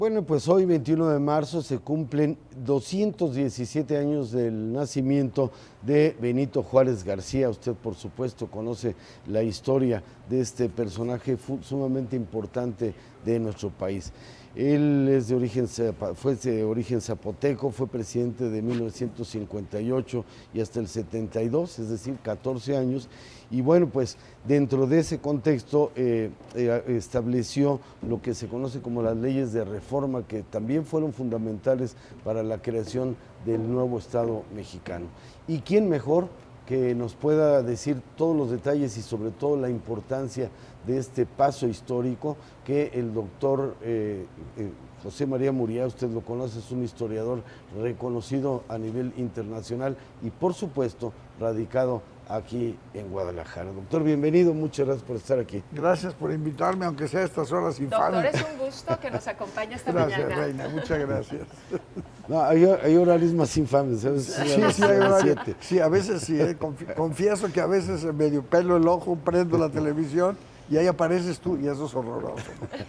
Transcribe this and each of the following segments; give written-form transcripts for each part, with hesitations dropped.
Bueno, pues hoy, 21 de marzo, se cumplen 217 años del nacimiento de Benito Juárez García. Usted, por supuesto, conoce la historia de este personaje sumamente importante de nuestro país. Él es fue de origen zapoteco, fue presidente de 1958 y hasta el 72, es decir, 14 años. Y bueno, pues dentro de ese contexto estableció lo que se conoce como las leyes de reforma, que también fueron fundamentales para la creación del nuevo Estado mexicano. ¿Y quién mejor que nos pueda decir todos los detalles y sobre todo la importancia de este paso histórico que el doctor José María Muriá? Usted lo conoce, es un historiador reconocido a nivel internacional y por supuesto radicado aquí en Guadalajara. Doctor, bienvenido, muchas gracias por estar aquí. Gracias por invitarme, aunque sea a estas horas infames. Doctor, es un gusto que nos acompañe esta Gracias, mañana. Reina, muchas gracias. No, hay horarios más infames, ¿sabes? Sí, hay horarios. Sí, a veces sí, confieso que a veces medio pelo el ojo, prendo la televisión y ahí apareces tú y eso es horroroso.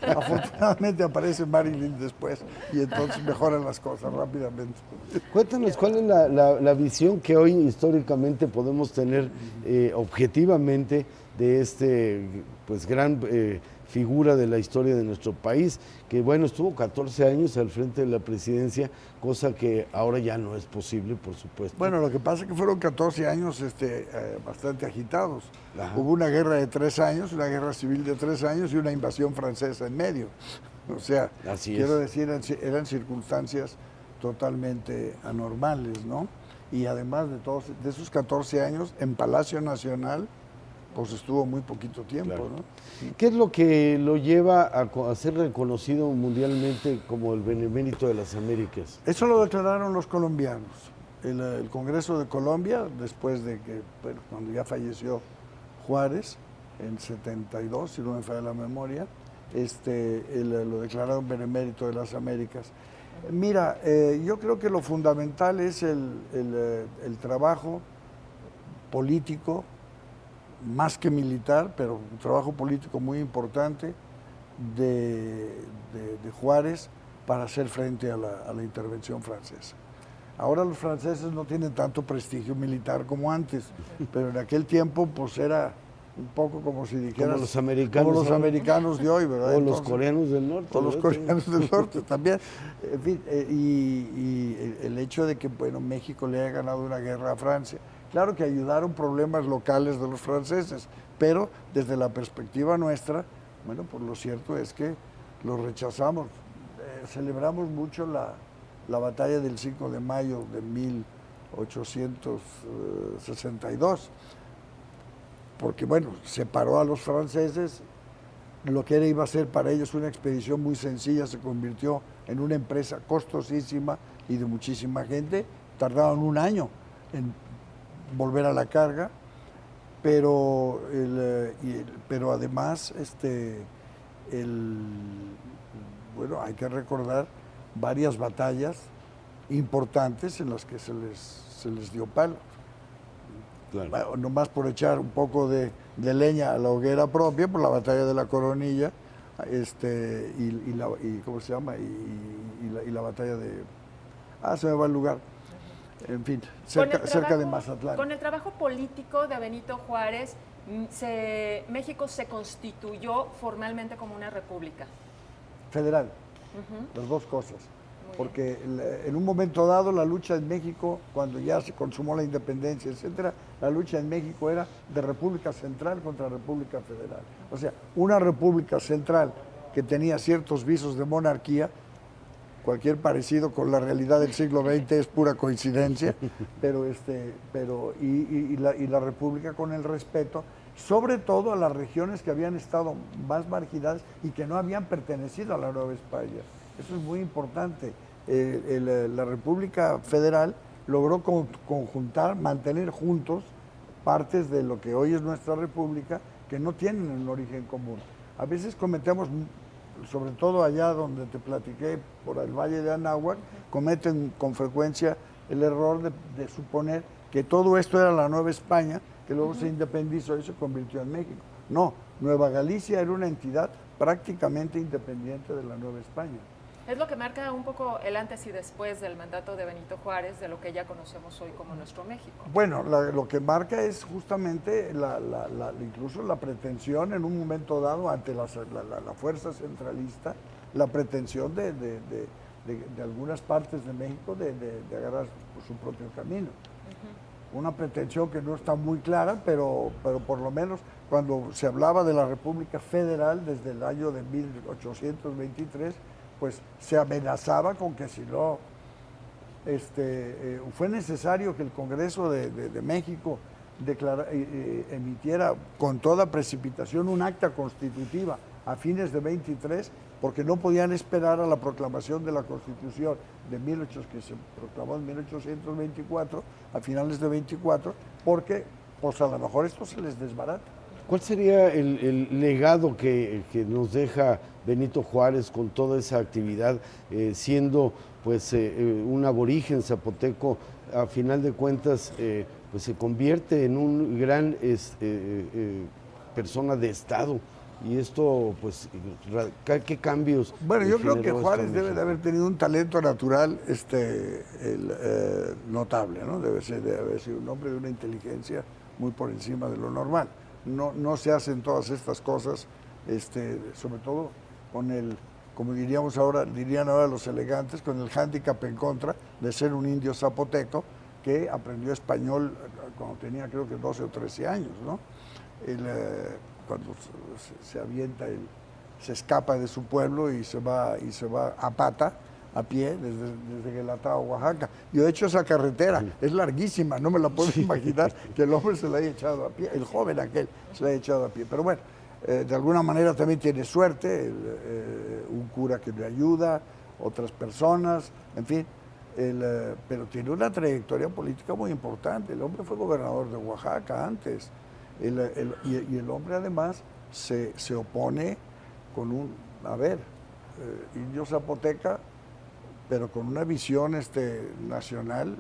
Afortunadamente aparece Marilyn después y entonces mejoran las cosas rápidamente. Cuéntanos cuál es la visión que hoy históricamente podemos tener objetivamente de este pues gran figura de la historia de nuestro país, que bueno, estuvo 14 años al frente de la presidencia, cosa que ahora ya no es posible, por supuesto. Bueno, lo que pasa es que fueron 14 años bastante agitados. Ajá. Hubo una guerra de 3 años, una guerra civil de 3 años y una invasión francesa en medio. O sea, quiero decir, eran circunstancias totalmente anormales, ¿no? Y además de esos 14 años, en Palacio Nacional, pues estuvo muy poquito tiempo, claro, ¿no? ¿Qué es lo que lo lleva a ser reconocido mundialmente como el Benemérito de las Américas? Eso lo declararon los colombianos. El Congreso de Colombia, después de que, bueno, cuando ya falleció Juárez, en 72, si no me falla la memoria, lo declararon Benemérito de las Américas. Mira, yo creo que lo fundamental es el trabajo político, más que militar, pero un trabajo político muy importante de Juárez para hacer frente a la intervención francesa. Ahora los franceses no tienen tanto prestigio militar como antes, pero en aquel tiempo pues era un poco como si dijeras... Como los americanos de hoy, ¿verdad? O entonces, los coreanos del norte. O los coreanos del norte también. En fin, y el hecho de que, bueno, México le haya ganado una guerra a Francia. Claro que ayudaron problemas locales de los franceses, pero desde la perspectiva nuestra, bueno, pues lo cierto es que lo rechazamos. Celebramos mucho la batalla del 5 de mayo de 1862, porque, bueno, separó a los franceses. Lo que iba a ser para ellos una expedición muy sencilla se convirtió en una empresa costosísima y de muchísima gente. Tardaron un año en volver a la carga, pero además bueno, hay que recordar varias batallas importantes en las que se les dio palo. Claro. Bueno, nomás por echar un poco de leña a la hoguera propia, por la batalla de la Coronilla, ¿cómo se llama? Y la batalla de... se me va el lugar. En fin, cerca de Mazatlán. Con el trabajo político de Benito Juárez, México se constituyó formalmente como una república. Federal, las dos cosas. Porque en un momento dado la lucha en México, cuando ya se consumó la independencia, etcétera, la lucha en México era de República Central contra República Federal. O sea, una República Central que tenía ciertos visos de monarquía. Cualquier parecido con la realidad del siglo XX es pura coincidencia, pero la República con el respeto, sobre todo a las regiones que habían estado más marginadas y que no habían pertenecido a la Nueva España. Eso es muy importante. La República Federal logró conjuntar, mantener juntos partes de lo que hoy es nuestra República que no tienen un origen común. A veces cometemos, sobre todo allá donde te platiqué, por el Valle de Anáhuac, cometen con frecuencia el error de suponer que todo esto era la Nueva España, que luego se independizó y se convirtió en México. No, Nueva Galicia era una entidad prácticamente independiente de la Nueva España. Es lo que marca un poco el antes y después del mandato de Benito Juárez, de lo que ya conocemos hoy como nuestro México. Bueno, lo que marca es justamente incluso la pretensión en un momento dado ante la fuerza centralista, la pretensión de algunas partes de México de agarrar su propio camino. Una pretensión que no está muy clara, pero por lo menos cuando se hablaba de la República Federal desde el año de 1823, pues se amenazaba con que si no fue necesario que el Congreso de México emitiera con toda precipitación un acta constitutiva a fines de 23, porque no podían esperar a la proclamación de la Constitución que se proclamó en 1824, a finales de 24, porque pues a lo mejor esto se les desbarata. ¿Cuál sería el legado que nos deja Benito Juárez con toda esa actividad, siendo pues un aborigen zapoteco, a final de cuentas pues se convierte en un gran persona de Estado? Y esto, pues, ¿qué cambios? Bueno, yo creo que Juárez debe de haber tenido un talento natural notable, ¿no? Debe haber sido un hombre de una inteligencia muy por encima de lo normal. No se hacen todas estas cosas, sobre todo con como dirían ahora los elegantes, con el hándicap en contra de ser un indio zapoteco que aprendió español cuando tenía creo que 12 o 13 años, ¿no? Cuando se avienta, se escapa de su pueblo y se va a pata, a pie, desde Guelatao, Oaxaca. Yo he hecho esa carretera, es larguísima, no me la puedo imaginar que el hombre se la haya echado a pie, el joven aquel se la haya echado a pie. Pero bueno, de alguna manera también tiene suerte, un cura que le ayuda, otras personas, en fin, pero tiene una trayectoria política muy importante. El hombre fue gobernador de Oaxaca antes. Y el hombre además se opone con indio zapoteca, pero con una visión nacional.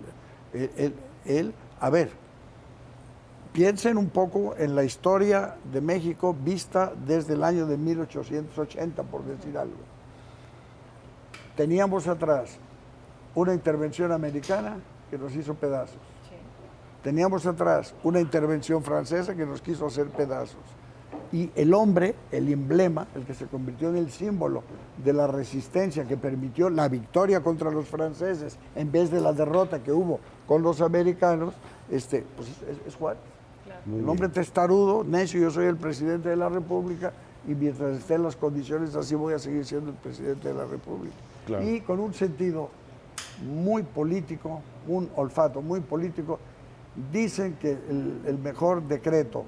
Piensen un poco en la historia de México vista desde el año de 1880, por decir algo. Teníamos atrás una intervención americana que nos hizo pedazos. Teníamos atrás una intervención francesa que nos quiso hacer pedazos. Y el hombre, el emblema, el que se convirtió en el símbolo de la resistencia que permitió la victoria contra los franceses en vez de la derrota que hubo con los americanos, pues es Juárez. Claro. El hombre testarudo, necio, yo soy el presidente de la República y mientras estén las condiciones así voy a seguir siendo el presidente de la República. Claro. Y con un sentido muy político, un olfato muy político. Dicen que el mejor decreto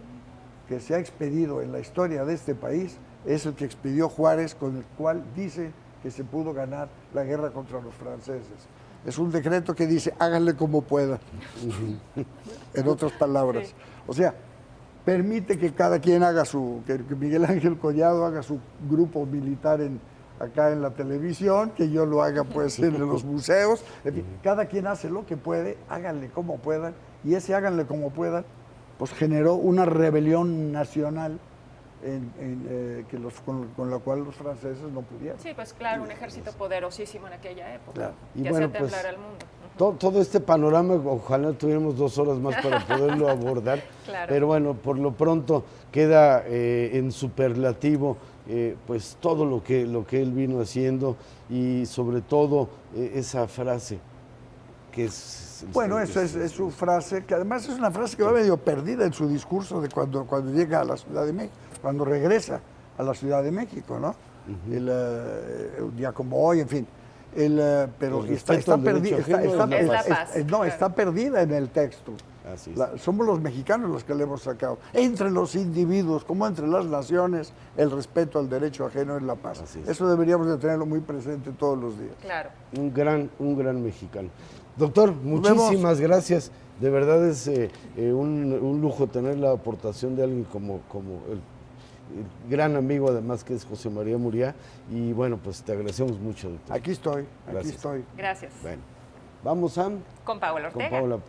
que se ha expedido en la historia de este país es el que expidió Juárez, con el cual dice que se pudo ganar la guerra contra los franceses. Es un decreto que dice, háganle como puedan, en otras palabras. Sí. O sea, permite que cada quien haga que Miguel Ángel Collado haga su grupo militar acá en la televisión, que yo lo haga pues en los museos. En fin, cada quien hace lo que puede, háganle como puedan. Y ese háganle como puedan, pues generó una rebelión nacional con la cual los franceses no pudieron. Sí, pues claro, un ejército poderosísimo en aquella época, claro. Que hacía temblar al mundo. Todo este panorama, ojalá tuviéramos 2 horas más para poderlo abordar, claro. Pero bueno, por lo pronto queda en superlativo pues todo lo que él vino haciendo y sobre todo esa frase que es... Bueno, eso es su frase, que además es una frase que va medio perdida en su discurso de cuando llega a la Ciudad de México, cuando regresa a la Ciudad de México, ¿no? Un día como hoy, en fin. Pero está perdida. Está perdida en el texto. Somos los mexicanos los que le hemos sacado. Entre los individuos, como entre las naciones, el respeto al derecho ajeno es la paz. Eso deberíamos de tenerlo muy presente todos los días. Claro. Un gran mexicano. Doctor, muchísimas gracias. De verdad es un lujo tener la aportación de alguien como el gran amigo, además, que es José María Muriá. Y bueno, pues te agradecemos mucho, doctor. Aquí estoy. Gracias. Bueno, vamos con Paola Ortega.